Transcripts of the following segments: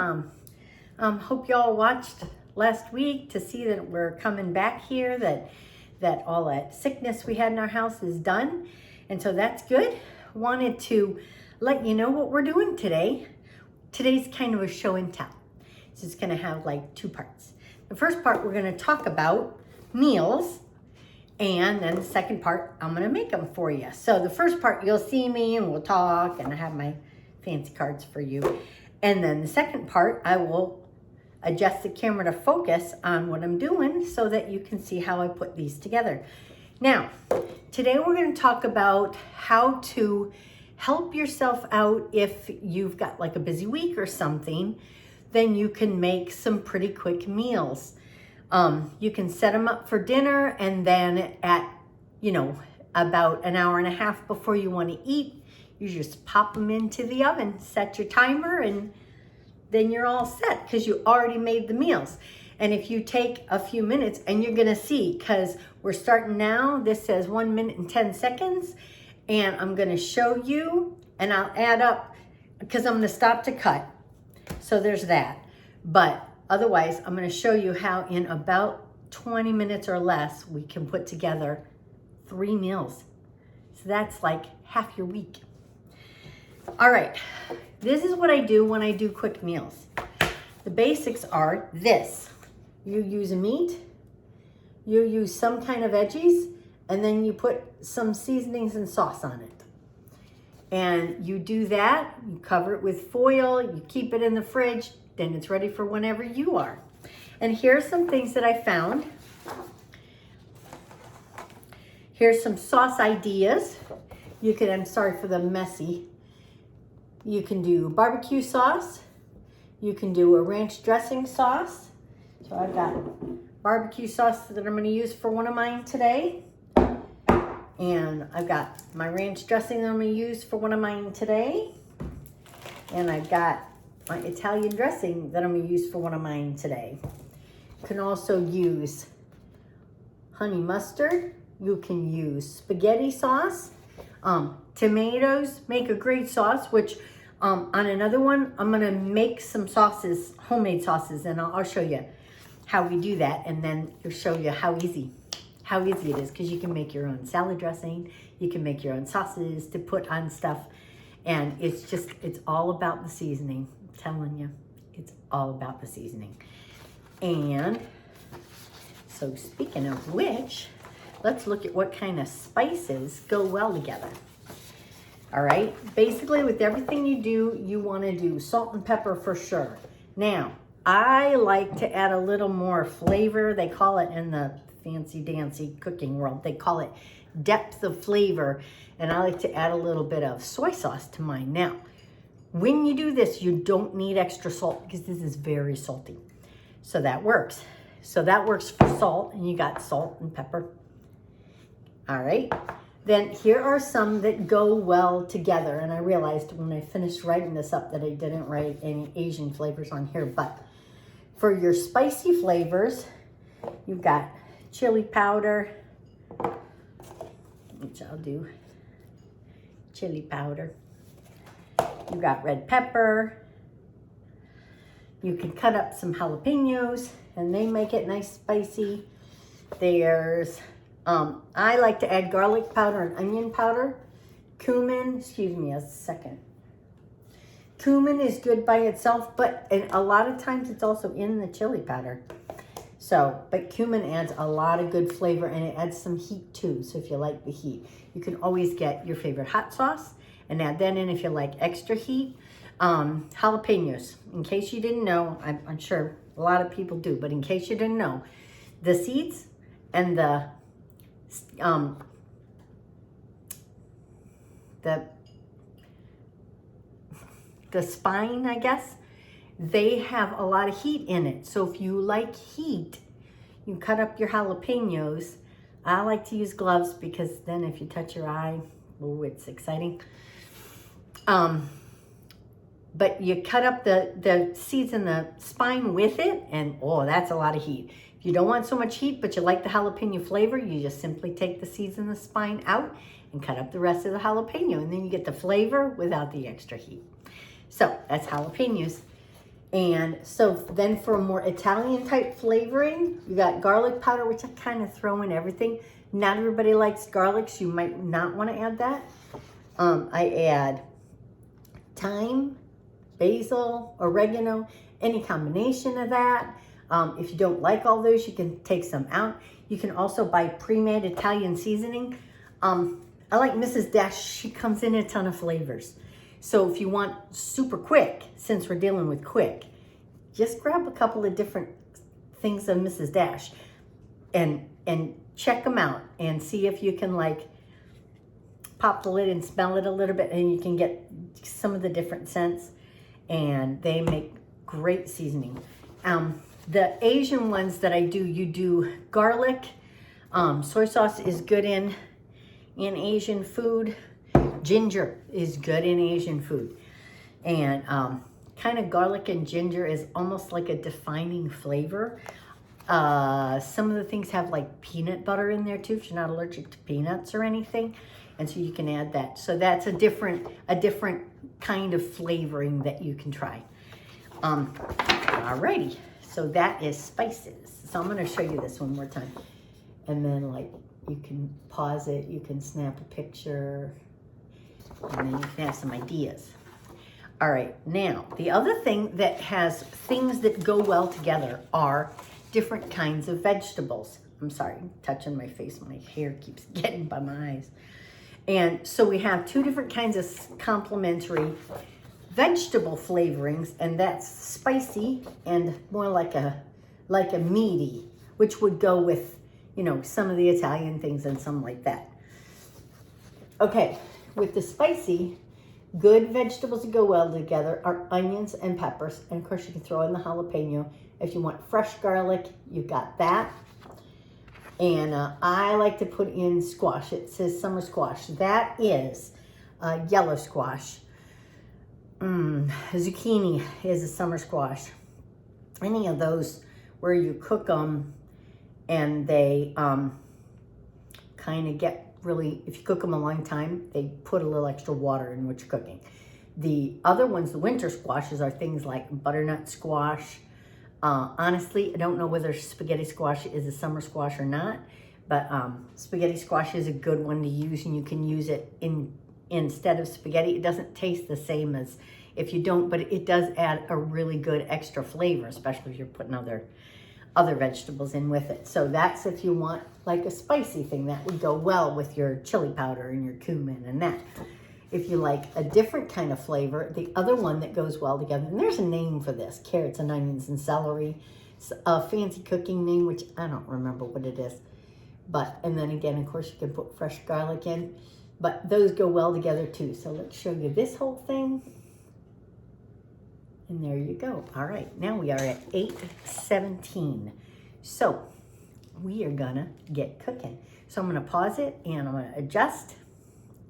Mom. Hope y'all watched last week to see that we're coming back here, that all that sickness we had in our house is done. And so that's good. Wanted to let you know what we're doing today. Today's kind of a show and tell. So it's gonna have like two parts. The first part, we're gonna talk about meals. And then the second part, I'm gonna make them for you. So the first part, you'll see me and we'll talk and I have my fancy cards for you. And then the second part, I will adjust the camera to focus on what I'm doing so that you can see how I put these together. Now, today we're gonna talk about how to help yourself out if you've got like a busy week or something, then you can make some pretty quick meals. You can set them up for dinner and then at, about an hour and a half before you want to eat, you just pop them into the oven, set your timer, and then you're all set because you already made the meals. And if you take a few minutes, and you're gonna see, because we're starting now, this says 1 minute and 10 seconds, and I'm gonna show you, and I'll add up, because I'm gonna stop to cut. So there's that. But otherwise, I'm gonna show you how in about 20 minutes or less, we can put together 3 meals. So that's like half your week. All right, this is what I do when I do quick meals. The basics are this. You use a meat, you use some kind of veggies, and then you put some seasonings and sauce on it. And you do that, you cover it with foil, you keep it in the fridge, then it's ready for whenever you are. And here's some things that I found. Here's some sauce ideas. You can, I'm sorry for the messy. You can do barbecue sauce. You can do a ranch dressing sauce. So I've got barbecue sauce that I'm gonna use for one of mine today. And I've got my ranch dressing that I'm gonna use for one of mine today. And I've got my Italian dressing that I'm gonna use for one of mine today. You can also use honey mustard. You can use spaghetti sauce. Tomatoes make a great sauce, which on another one, I'm gonna make some sauces, homemade sauces, and I'll show you how we do that, and then I'll show you how easy it is, because you can make your own salad dressing, you can make your own sauces to put on stuff, and it's all about the seasoning. I'm telling you, it's all about the seasoning. And so speaking of which, let's look at what kind of spices go well together. All right, basically with everything you do, you wanna do salt and pepper for sure. Now, I like to add a little more flavor. They call it in the fancy dancy cooking world, they call it depth of flavor. And I like to add a little bit of soy sauce to mine. Now, when you do this, you don't need extra salt because this is very salty. So that works. So that works for salt, and you got salt and pepper. All right. Then here are some that go well together. And I realized when I finished writing this up that I didn't write any Asian flavors on here. But for your spicy flavors, you've got chili powder, which I'll do chili powder. You've got red pepper. You can cut up some jalapenos and they make it nice spicy. There's I like to add garlic powder and onion powder. Cumin, excuse me a second. Cumin is good by itself, but a lot of times it's also in the chili powder. So, but cumin adds a lot of good flavor, and it adds some heat too. So if you like the heat, you can always get your favorite hot sauce and add that in if you like extra heat. Jalapenos, in case you didn't know, I'm sure a lot of people do, but in case you didn't know, the seeds and the spine, I guess, they have a lot of heat in it. So if you like heat, you cut up your jalapenos. I like to use gloves because then if you touch your eye, oh, it's exciting. But you cut up the seeds and the spine with it, and oh, that's a lot of heat. If you don't want so much heat, but you like the jalapeno flavor, you just simply take the seeds and the spine out and cut up the rest of the jalapeno, and then you get the flavor without the extra heat. So that's jalapenos. And so then for a more Italian type flavoring, you got garlic powder, which I kind of throw in everything. Not everybody likes garlic, so you might not want to add that. I add thyme, basil, oregano, any combination of that. If you don't like all those, you can take some out. You can also buy pre-made Italian seasoning. I like Mrs. Dash. She comes in a ton of flavors. So if you want super quick, since we're dealing with quick, just grab a couple of different things of Mrs. Dash and check them out and see if you can like pop the lid and smell it a little bit, and you can get some of the different scents, and they make great seasoning. The Asian ones that I do, you do garlic. Soy sauce is good in Asian food. Ginger is good in Asian food. And kind of garlic and ginger is almost like a defining flavor. Some of the things have like peanut butter in there too, if you're not allergic to peanuts or anything. And so you can add that. So that's a different kind of flavoring that you can try. Alrighty, so that is spices. So I'm gonna show you this one more time. And then like you can pause it, you can snap a picture, and then you can have some ideas. All right, now the other thing that has things that go well together are different kinds of vegetables. I'm sorry, I'm touching my face, my hair keeps getting by my eyes. And so we have two different kinds of complementary vegetable flavorings, and that's spicy and more like a meaty, which would go with, you know, some of the Italian things and some like that. Okay, with the spicy, good vegetables that go well together are onions and peppers. And of course you can throw in the jalapeno. If you want fresh garlic, you've got that. And I like to put in squash. It says summer squash. That is yellow squash. Zucchini is a summer squash. Any of those where you cook them and they kind of get really, if you cook them a long time, they put a little extra water in what you're cooking. The other ones, the winter squashes, are things like butternut squash. Honestly, I don't know whether spaghetti squash is a summer squash or not, but spaghetti squash is a good one to use, and you can use it instead of spaghetti. It doesn't taste the same as if you don't, but it does add a really good extra flavor, especially if you're putting other vegetables in with it. So that's if you want like a spicy thing that would go well with your chili powder and your cumin and that. If you like a different kind of flavor, the other one that goes well together, and there's a name for this, carrots and onions and celery. It's a fancy cooking name, which I don't remember what it is. But, and then again, of course, you can put fresh garlic in, but those go well together too. So let's show you this whole thing. And there you go. All right, now we are at 8:17. So we are gonna get cooking. So I'm gonna pause it and I'm gonna adjust.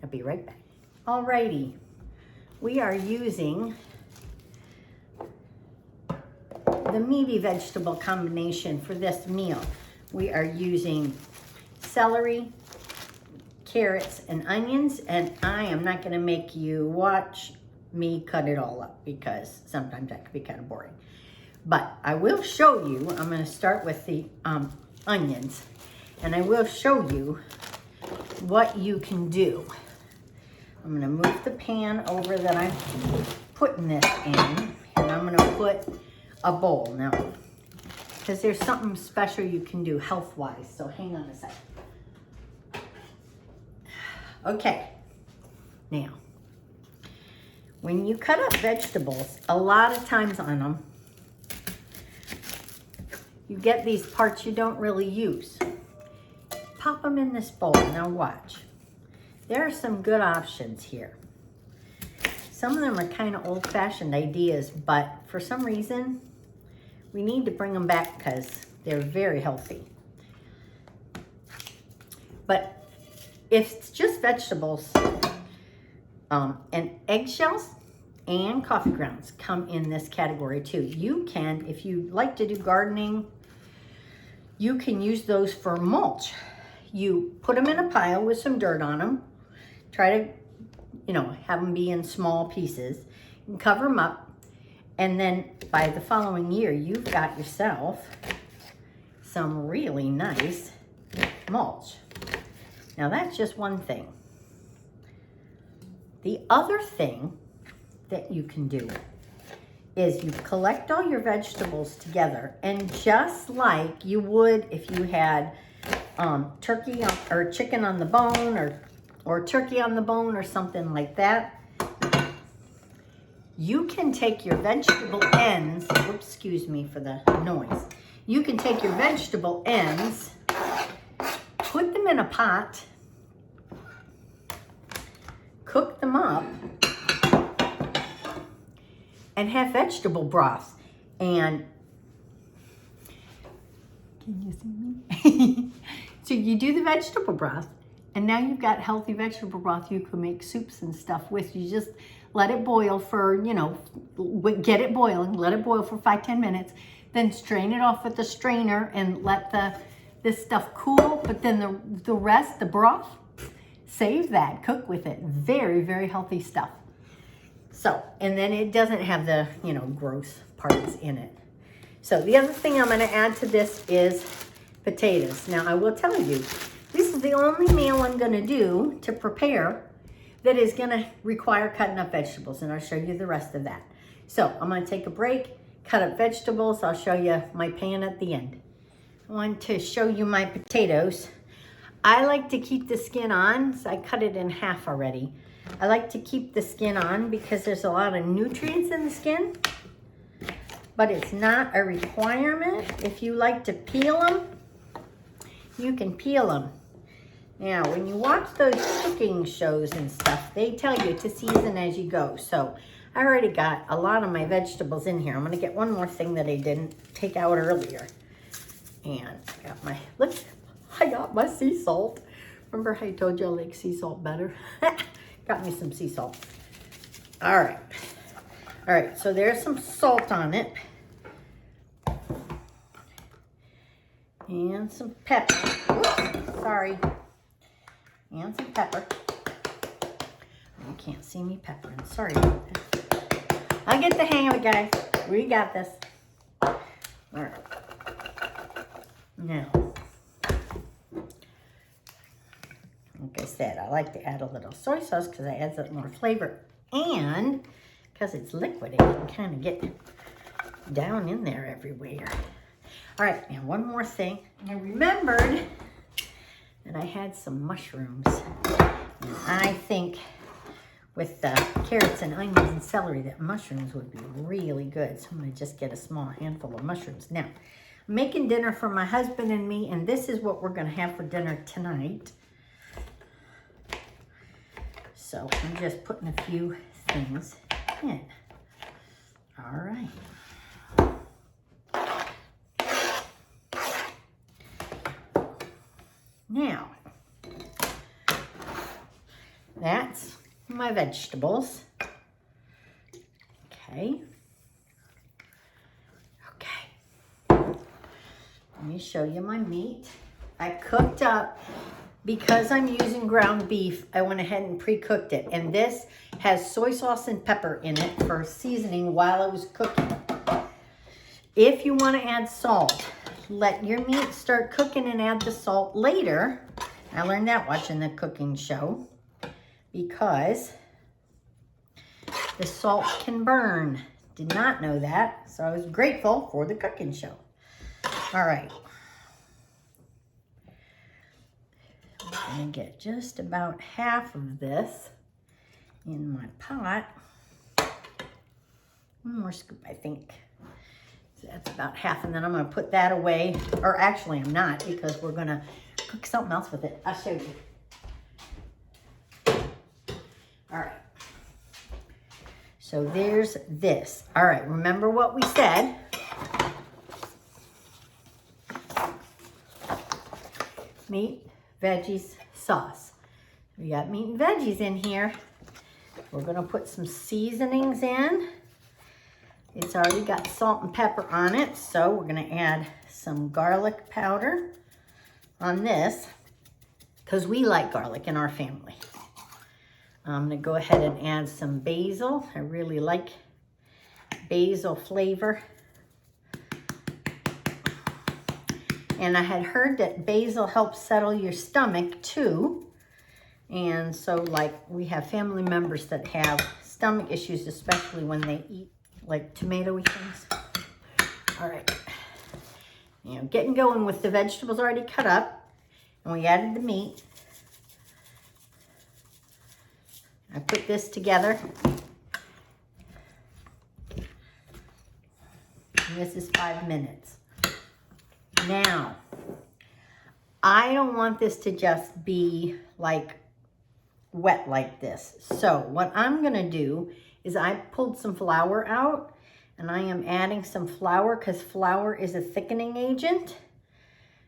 I'll be right back. Alrighty, we are using the meaty vegetable combination for this meal. We are using celery, carrots, and onions, and I am not gonna make you watch me cut it all up because sometimes that can be kind of boring. But I will show you, I'm gonna start with the onions, and I will show you what you can do. I'm gonna move the pan over that I'm putting this in, and I'm gonna put a bowl now, because there's something special you can do health-wise, so hang on a second. Okay, now, when you cut up vegetables, a lot of times on them, you get these parts you don't really use. Pop them in this bowl, now watch. There are some good options here. Some of them are kind of old-fashioned ideas, but for some reason, we need to bring them back because they're very healthy. But if it's just vegetables, and eggshells and coffee grounds come in this category too. You can, if you like to do gardening, you can use those for mulch. You put them in a pile with some dirt on them. Try to, have them be in small pieces. You can cover them up, And then by the following year, you've got yourself some really nice mulch. Now that's just one thing. The other thing that you can do is you collect all your vegetables together, and just like you would if you had turkey or chicken on the bone or turkey on the bone or something like that, you can take your vegetable ends, oops, excuse me for the noise. You can take your vegetable ends, put them in a pot, cook them up, and have vegetable broth. And can you see me? So you do the vegetable broth, and now you've got healthy vegetable broth you can make soups and stuff with. You just let it boil for, you know, get it boiling, let it boil for 5-10 minutes, then strain it off with the strainer and let this stuff cool. But then the rest, the broth, save that, cook with it. Very, very healthy stuff. So, and then it doesn't have the, you know, gross parts in it. So the other thing I'm going to add to this is potatoes. Now I will tell you, this is the only meal I'm going to do to prepare that is going to require cutting up vegetables, and I'll show you the rest of that. So I'm going to take a break, cut up vegetables. I'll show you my pan at the end. I want to show you my potatoes. I like to keep the skin on, so I cut it in half already. I like to keep the skin on because there's a lot of nutrients in the skin, but it's not a requirement. If you like to peel them, you can peel them. Now, when you watch those cooking shows and stuff, they tell you to season as you go. So I already got a lot of my vegetables in here. I'm going to get one more thing that I didn't take out earlier. And I got my, look, I got my sea salt. Remember how I told you I like sea salt better? Got me some sea salt. All right. All right, so there's some salt on it. And some pepper. Oops, sorry. And some pepper. You can't see me peppering. Sorry about that. I'll get the hang of it, guys. We got this. All right. Now, like I said, I like to add a little soy sauce because it adds up more flavor. And because it's liquid, it can kind of get down in there everywhere. All right, now one more thing. I remembered that I had some mushrooms. And I think with the carrots and onions and celery that mushrooms would be really good. So I'm going to just get a small handful of mushrooms. Now, I'm making dinner for my husband and me, and this is what we're going to have for dinner tonight. So I'm just putting a few things in. All right. Now, that's my vegetables. Okay. Okay. Let me show you my meat. I cooked up, because I'm using ground beef, I went ahead and pre-cooked it. And this has soy sauce and pepper in it for seasoning while it was cooking. If you want to add salt, let your meat start cooking and add the salt later. I learned that watching the cooking show, because the salt can burn. Did not know that, so I was grateful for the cooking show. All right. I'm going to get just about half of this in my pot. One more scoop, I think. So that's about half, and then I'm going to put that away. Or actually, I'm not, because we're going to cook something else with it. I'll show you. All right. So there's this. All right, remember what we said. Meat, veggies, sauce. We got meat and veggies in here. We're going to put some seasonings in. It's already got salt and pepper on it, so we're going to add some garlic powder on this, because we like garlic in our family. I'm going to go ahead and add some basil. I really like basil flavor. And I had heard that basil helps settle your stomach too. And so like we have family members that have stomach issues, especially when they eat like tomatoey things. All right, you know, getting going with the vegetables already cut up, and we added the meat. I put this together. And this is 5 minutes. Now, I don't want this to just be like wet like this. So what I'm gonna do is I pulled some flour out, and I am adding some flour because flour is a thickening agent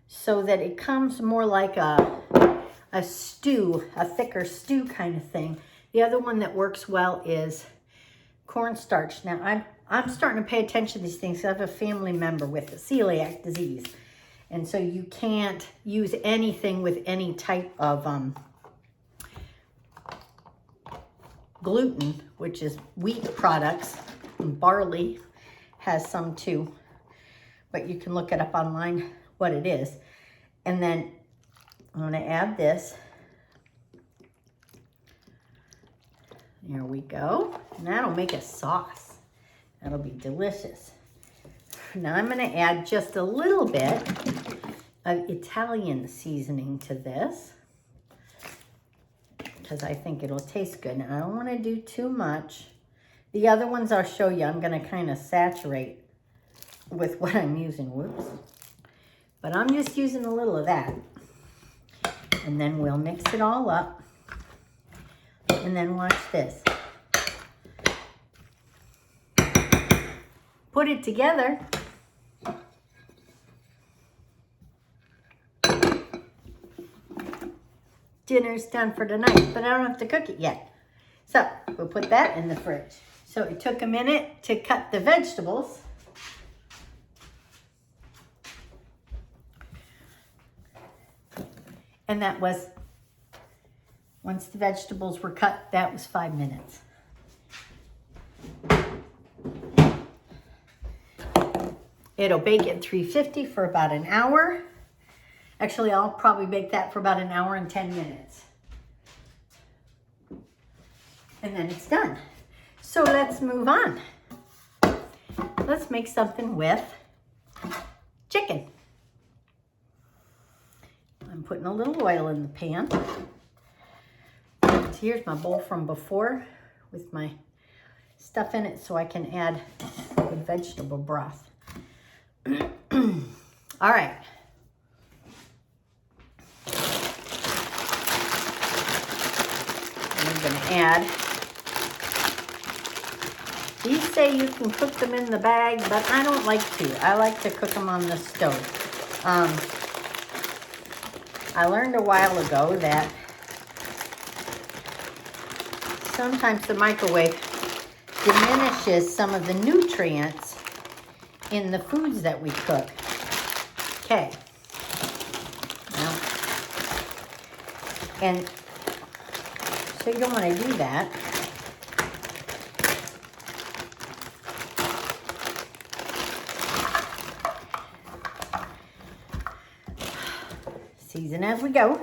so that it comes more like a stew, a thicker stew kind of thing. The other one that works well is cornstarch. Now, I'm starting to pay attention to these things. I have a family member with celiac disease. And so you can't use anything with any type of gluten, which is wheat products. And barley has some too. But you can look it up online what it is. And then I'm going to add this. There we go. And that'll make a sauce. That'll be delicious. Now I'm going to add just a little bit of Italian seasoning to this because I think it'll taste good. Now I don't want to do too much. The other ones I'll show you. I'm going to kind of saturate with what I'm using. Whoops. But I'm just using a little of that. And then we'll mix it all up. And then watch this. Put it together. Dinner's done for tonight, but I don't have to cook it yet. So we'll put that in the fridge. So it took a minute to cut the vegetables. And that was, once the vegetables were cut, that was 5 minutes. It'll bake at 350 for about an hour. Actually, I'll probably bake that for about an hour and 10 minutes. And then it's done. So let's move on. Let's make something with chicken. I'm putting a little oil in the pan. So here's my bowl from before with my stuff in it so I can add the vegetable broth. All right. I'm going to add, these say you can cook them in the bag, but I don't like to. I like to cook them on the stove. I learned a while ago that sometimes the microwave diminishes some of the nutrients in the foods that we cook. Okay. Now, and so you don't want to do that. Season as we go.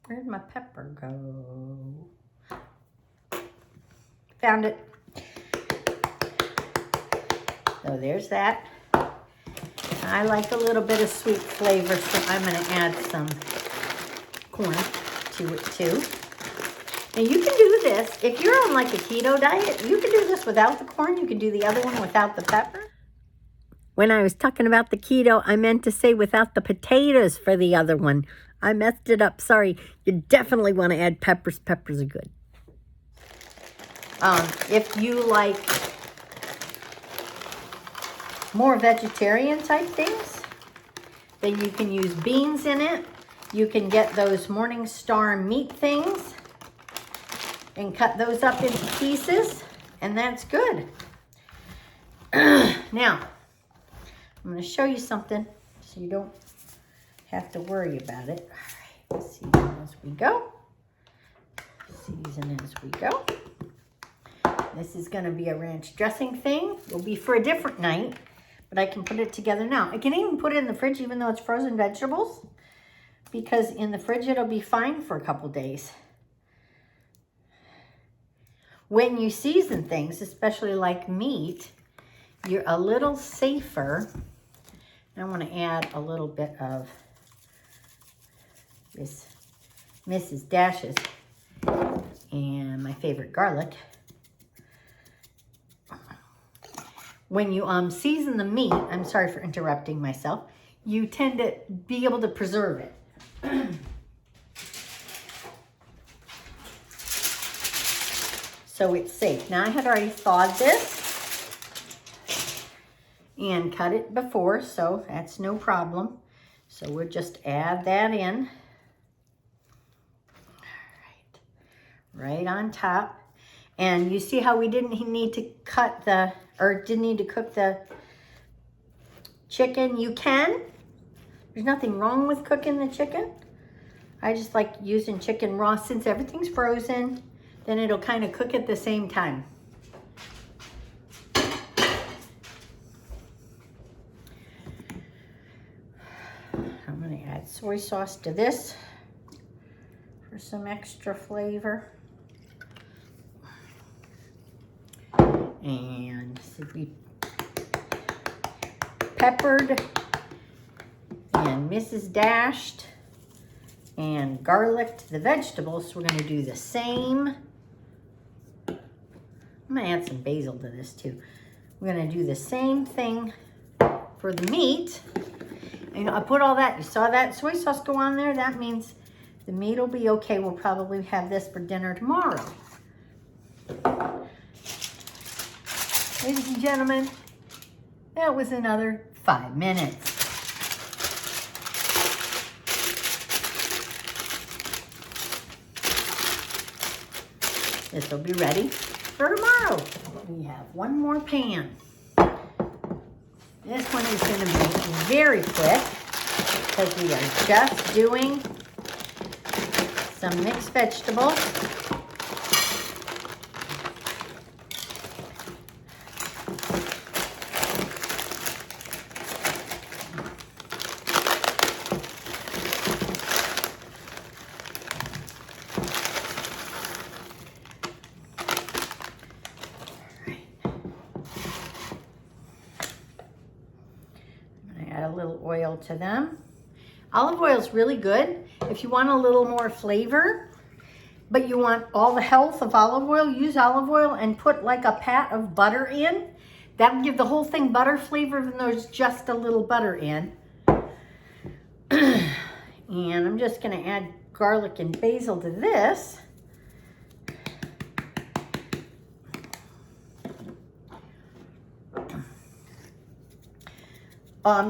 Where'd my pepper go? Found it. So there's that. I like a little bit of sweet flavor, so I'm going to add some corn to it too. And you can do this, if you're on like a keto diet, you can do this without the corn. You can do the other one without the pepper. When I was talking about the keto, I meant to say without the potatoes for the other one. I messed it up, sorry. You definitely want to add peppers. Peppers are good. If you like more vegetarian type things, then you can use beans in it. You can get those Morningstar meat things and cut those up into pieces, and that's good. Now, I'm going to show you something so you don't have to worry about it. All right, season as we go. Season as we go. This is going to be a ranch dressing thing. It will be for a different night, but I can put it together now. I can even put it in the fridge even though it's frozen vegetables, because in the fridge it'll be fine for a couple days. When you season things, especially like meat, you're a little safer. I want to add a little bit of this Mrs. Dash's and my favorite garlic. When you season the meat, I'm sorry for interrupting myself, you tend to be able to preserve it. So it's safe. Now I had already thawed this and cut it before, so that's no problem. So we'll just add that in. Right on top. And you see how we didn't need to cut the, or didn't need to cook the chicken? You can. There's nothing wrong with cooking the chicken. I just like using chicken raw. Since everything's frozen, then it'll kind of cook at the same time. I'm going to add soy sauce to this for some extra flavor. And we peppered and Mrs. Dashed and garlicked the vegetables. So we're going to do the same. I'm going to add some basil to this too. We're going to do the same thing for the meat. And I put all that, you saw that soy sauce go on there? That means the meat will be okay. We'll probably have this for dinner tomorrow. Ladies and gentlemen, that was another 5 minutes. This will be ready for tomorrow. We have one more pan. This one is going to be very quick because we are just doing some mixed vegetables. Add a little oil to them. Olive oil is really good if you want a little more flavor, but you want all the health of olive oil. Use olive oil and put like a pat of butter in. That will give the whole thing butter flavor even though there's just a little butter in. And I'm just going to add garlic and basil to this.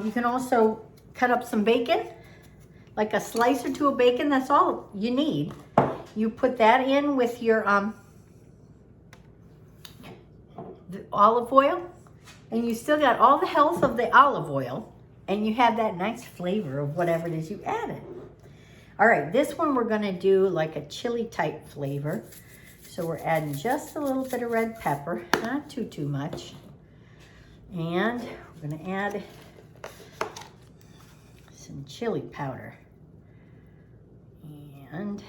You can also cut up some bacon, like a slice or two of bacon. That's all you need. You put that in with your the olive oil, and you still got all the health of the olive oil, and you have that nice flavor of whatever it is you added. All right, this one we're going to do like a chili type flavor. So we're adding just a little bit of red pepper, not too much. And we're going to add some chili powder. And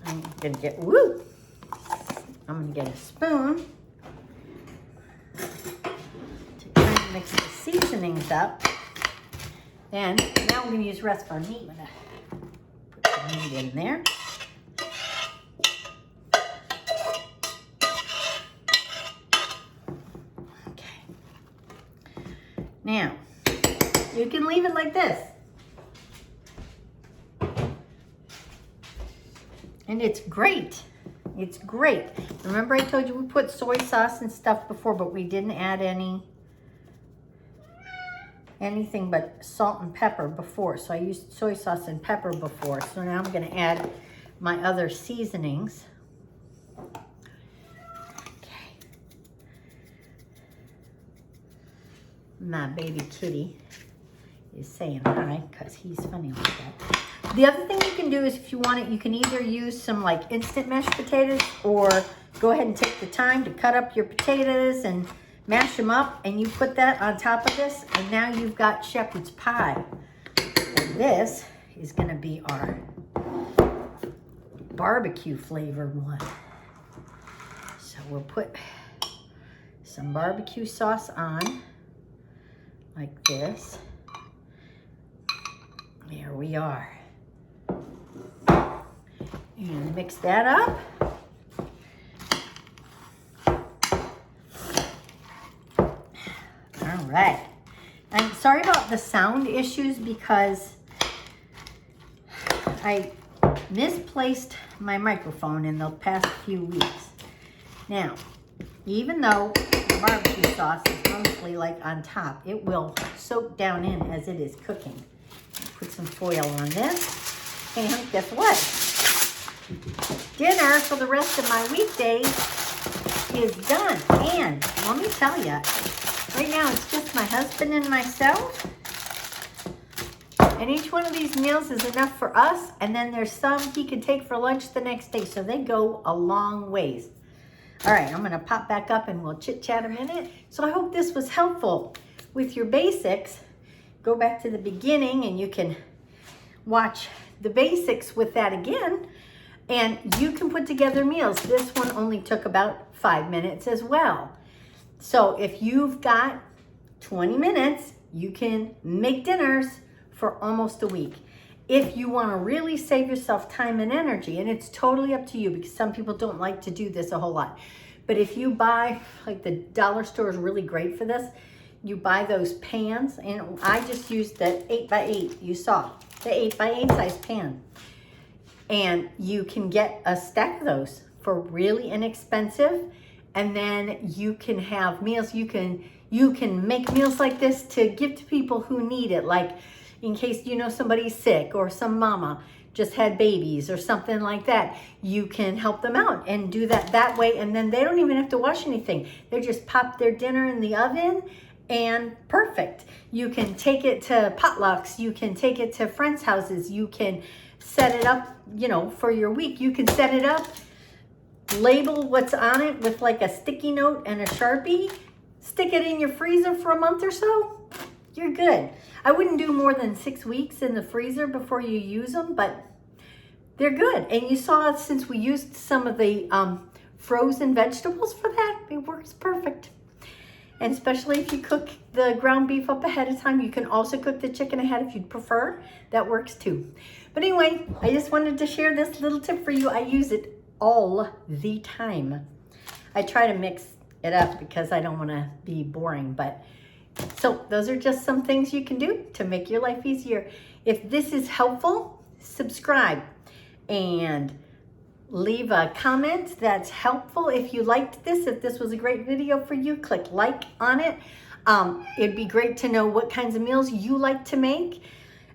I'm gonna get, I'm gonna get a spoon to kind of mix the seasonings up. And now I'm gonna use the rest of our meat. I'm gonna put the meat in there. Okay. Now, you can leave it like this. And it's great. It's great. Remember I told you we put soy sauce and stuff before, but we didn't add anything but salt and pepper before. So I used soy sauce and pepper before. So now I'm going to add my other seasonings. Okay. My baby kitty is saying hi because he's funny like that. The other thing you can do is if you want it, you can either use some like instant mashed potatoes or go ahead and take the time to cut up your potatoes and mash them up, and you put that on top of this, and now you've got shepherd's pie. And this is going to be our barbecue flavored one. So we'll put some barbecue sauce on like this. There we are. And mix that up. All right. I'm sorry about the sound issues because I misplaced my microphone in the past few weeks. Now, even though the barbecue sauce is mostly like on top, it will soak down in as it is cooking. Put some foil on this, and guess what? Dinner for the rest of my weekdays is done. And let me tell you, right now it's just my husband and myself. And each one of these meals is enough for us. And then there's some he can take for lunch the next day. So they go a long ways. All right, I'm going to pop back up and we'll chit chat a minute. So I hope this was helpful with your basics. Go back to the beginning and you can watch the basics with that again. And you can put together meals. This one only took about 5 minutes as well. So if you've got 20 minutes, you can make dinners for almost a week. If you want to really save yourself time and energy, and it's totally up to you because some people don't like to do this a whole lot. But if you buy, like the dollar store is really great for this, you buy those pans, and I just used the 8x8. You saw the 8x8 size pan. And you can get a stack of those for really inexpensive. And then you can have meals. You can make meals like this to give to people who need it. Like in case you know somebody's sick or some mama just had babies or something like that. You can help them out and do that way. And then they don't even have to wash anything. They just pop their dinner in the oven and perfect. You can take it to potlucks. You can take it to friends' houses. You can set it up, you know, for your week. You can set it up, label what's on it with like a sticky note and a Sharpie, stick it in your freezer for a month or so, you're good. I wouldn't do more than 6 weeks in the freezer before you use them, but they're good. And you saw since we used some of the frozen vegetables for that, it works perfect. And especially if you cook the ground beef up ahead of time, you can also cook the chicken ahead if you'd prefer. That works too. But anyway, I just wanted to share this little tip for you. I use it all the time. I try to mix it up because I don't want to be boring, but so those are just some things you can do to make your life easier. If this is helpful, subscribe and leave a comment that's helpful. If you liked this, if this was a great video for you, click like on it. It'd be great to know what kinds of meals you like to make.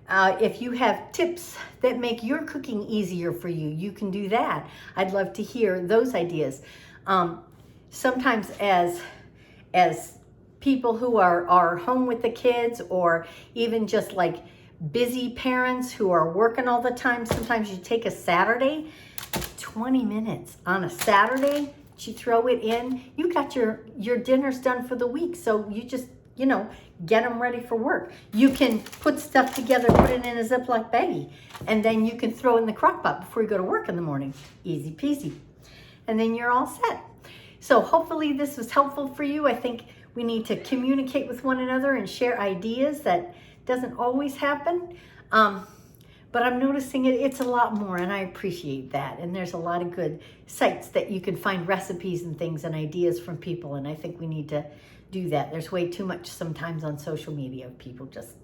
If you have tips that make your cooking easier for you, you can do that. I'd love to hear those ideas. Sometimes as people who are home with the kids, or even just like busy parents who are working all the time, sometimes you take a Saturday, 20 minutes on a Saturday, you throw it in, you got your dinners done for the week. So you just, you know, get them ready for work. You can put stuff together, put it in a Ziploc baggie, and then you can throw it in the crock pot before you go to work in the morning. Easy peasy. And then you're all set. So hopefully this was helpful for you. I think we need to communicate with one another and share ideas. That doesn't always happen. But I'm noticing it's a lot more, and I appreciate that. And there's a lot of good sites that you can find recipes and things and ideas from people, and I think we need to do that. There's way too much sometimes on social media of people just,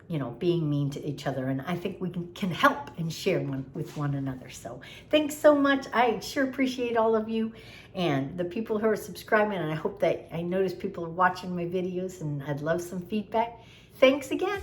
you know, being mean to each other, and I think we can help and share with one another. So thanks so much. I sure appreciate all of you and the people who are subscribing, and I hope that I notice people are watching my videos, and I'd love some feedback. Thanks again.